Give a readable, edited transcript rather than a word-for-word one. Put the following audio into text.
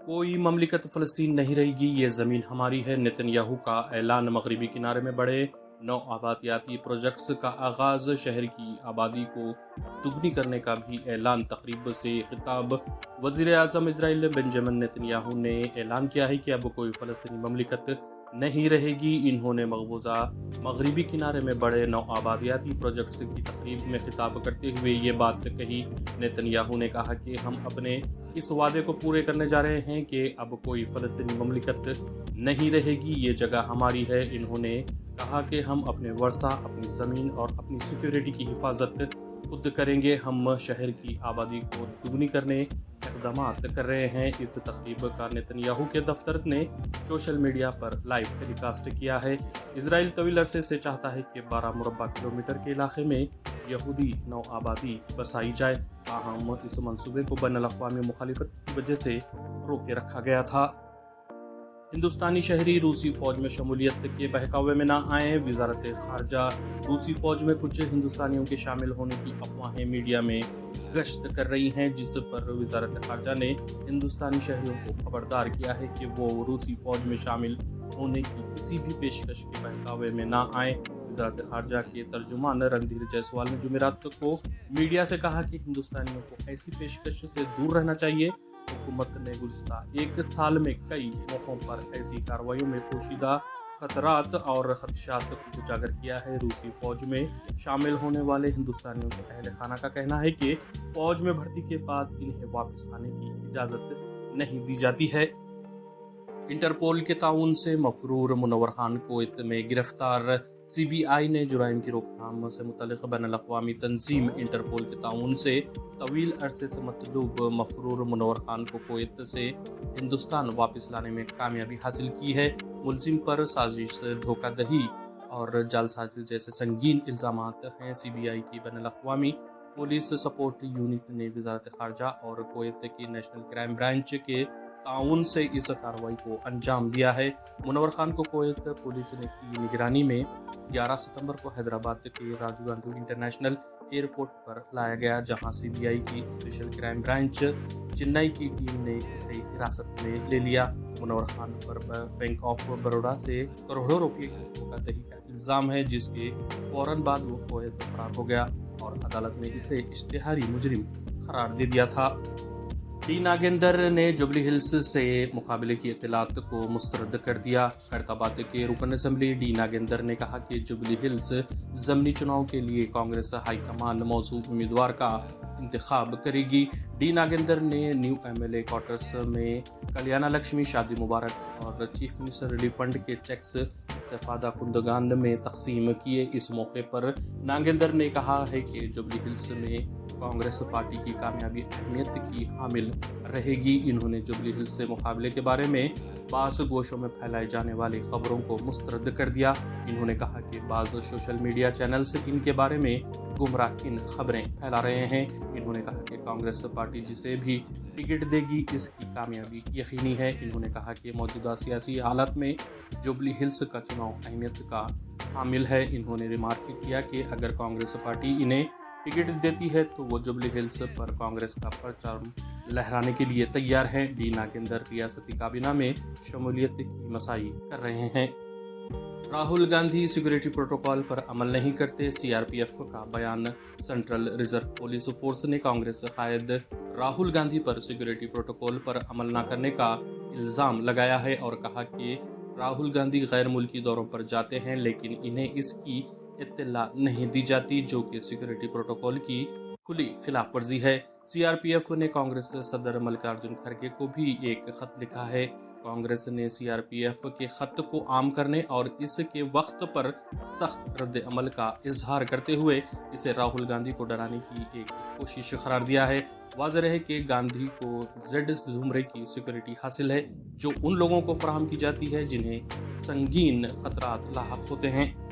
कोई ममलिकत फ़लस्तीन नहीं रहेगी, ये ज़मीन हमारी है। नेतन्याहू का ऐलान। मगरबी किनारे में बड़े 9 आबादियाती प्रोजेक्ट्स का आगाज़। शहर की आबादी को दुगनी करने का भी ऐलान। तकरीब से खिताब। वज़ीर आज़म इजराइल बेंजामिन नेतन्याहू ने ऐलान किया है कि अब कोई फ़लस्तीनी ममलिकत नहीं रहेगी। इन्होंने मकबूजा मगरबी किनारे में बड़े 9 आबादियाती प्रोजेक्ट्स की तकरीब में खिताब करते हुए ये बात कही। नेतन्याहू ने कहा कि हम अपने इस वादे को पूरे करने जा रहे हैं कि अब कोई फ़लस्तीनी ममलिकत नहीं रहेगी, ये जगह हमारी है। इन्होंने कहा कि हम अपने वर्षा, अपनी ज़मीन और अपनी सिक्योरिटी की हिफाजत खुद करेंगे। हम शहर की आबादी को दुगनी करने इक़दाम कर रहे हैं। इस तकरीब का नेतन्याहू के दफ्तर ने सोशल मीडिया पर लाइव टेलीकास्ट किया है। इजराइल तवील अरसे से चाहता है कि 12 मुरबा किलोमीटर के इलाके में यहूदी नौ आबादी बसाई जाए। ताहम इस मंसूबे को बैनुल-अक़वामी मुखालिफत की वजह से रोके रखा गया था। हिंदुस्तानी शहरी रूसी फौज में शमूलियत के बहकावे में ना आए। वजारत खारजा। रूसी फौज में कुछ हिंदुस्तानियों के शामिल होने की अफवाहें मीडिया में गश्त कर रही हैं, जिस पर वजारत खारजा ने हिंदुस्तानी शहरियों को खबरदार किया है कि वो रूसी फौज में शामिल होने की किसी भी पेशकश के बहकावे में ना आए। वजारत खारजा के तर्जुमान रणधीर जायसवाल ने जुमेरात को मीडिया से कहा कि हिंदुस्तानियों को ऐसी पेशकश से दूर रहना चाहिए। हुकूमत ने गुज़िश्ता एक साल में कई मौक़ों पर ऐसी कार्रवाइयों में पोशीदा खतरात और खदशात को उजागर किया है। रूसी फौज में शामिल होने वाले हिंदुस्तानियों के अहल खाना का कहना है कि फौज में भर्ती के बाद इन्हें वापस आने की इजाज़त नहीं दी जाती है। इंटरपोल के ताउन से मफरूर मुनव्वर खान कुवैत में गिरफ्तार। CBI ने जुराइम की रोकथाम से मुतल्लिक़ बैनुल-अक़वामी तंजीम इंटरपोल के ताउन से तवील अरसे से मतलूब मफरूर मुनव्वर खान को कुवैत से हिंदुस्तान वापस लाने में कामयाबी हासिल की है। मुलजिम पर साजिश, धोखाधड़ी और जालसाजी जैसे संगीन इल्ज़ामात हैं। CBI की बैनुल-अक़वामी पुलिस सपोर्ट यूनिट ने वज़ारत ख़ारजा और कुवैत की नेशनल क्राइम ब्रांच के ताउन से इस कार्रवाई को अंजाम दिया है। मुनव्वर खान को कुवैत पुलिस ने की निगरानी में 11 सितंबर को हैदराबाद के राजीव गांधी इंटरनेशनल एयरपोर्ट पर लाया गया, जहां CBI की स्पेशल क्राइम ब्रांच चेन्नई की टीम ने इसे हिरासत में ले लिया। मुनव्वर खान पर बैंक ऑफ बड़ौदा से करोड़ों रुपए की धोखाधड़ी का इल्ज़ाम है, जिसके फौरन बाद वो कुवैत फरार हो गया और अदालत ने इसे इश्तिहारी मुजरिम करार दे दिया था। डी नागेंदर ने जुबली हिल्स से मुकाबले की इत्तलात को मुस्तरद कर दिया। खैरताबाद के रुकन असम्बली डी नागेंदर ने कहा कि जुबली हिल्स ज़मनी चुनाव के लिए कांग्रेस हाईकमान मौजूद उम्मीदवार का इंतखाब करेगी। डी नागेंदर ने न्यू MLA क्वार्टर्स में कल्याणा लक्ष्मी शादी मुबारक और चीफ मिनिस्टर रिलीफ फंड के चेक्स इस्तेफादा कुंदगान में तकसीम किए। इस मौके पर नागेंदर ने कहा है कि जुबली हिल्स में कांग्रेस पार्टी की कामयाबी अहमियत की हामिल रहेगी। इन्होंने जुबली हिल्स से मुकाबले के बारे में बाज़ गोशों में फैलाई जाने वाली खबरों को मुस्तरद कर दिया। इन्होंने कहा कि बाज़ सोशल मीडिया चैनल्स इनके बारे में गुमराहकुन खबरें फैला रहे हैं। इन्होंने कहा कि कांग्रेस पार्टी जिसे भी टिकट देगी इसकी कामयाबी यकीनी है। इन्होंने कहा कि मौजूदा सियासी हालत में जुबली हिल्स का चुनाव अहमियत का हामिल है। इन्होंने रिमार्क किया कि अगर कांग्रेस पार्टी इन्हें टिकट देती है तो वो जुबली हिल्स पर कांग्रेस का परचम लहराने के लिए तैयार है। डी नागेंदर रियासती काबीना में शमूलियत की मसाई कर रहे हैं। राहुल गांधी सिक्योरिटी प्रोटोकॉल पर अमल नहीं करते। CRPF का बयान। सेंट्रल रिजर्व पुलिस फोर्स ने कांग्रेस कायद राहुल गांधी पर सिक्योरिटी प्रोटोकॉल पर अमल न करने का इल्ज़ाम लगाया है और कहा कि राहुल गांधी गैर मुल्की दौरों पर जाते हैं, लेकिन इन्हें इसकी इत्तला नहीं दी जाती, जो कि सिक्योरिटी प्रोटोकॉल की खुली खिलाफ वर्जी है। CRPF ने कांग्रेस सदर मल्लिकार्जुन खड़गे को भी एक खत लिखा है। कांग्रेस ने CRPF के खत को आम करने और इसके वक्त पर सख्त रद्द अमल का इजहार करते हुए इसे राहुल गांधी को डराने की एक कोशिश करार दिया है। वाज़ेह है कि गांधी को Z ज़ुमरे की सिक्योरिटी हासिल है, जो उन लोगों को फराहम की जाती है जिन्हें संगीन खतरात लाहक होते हैं।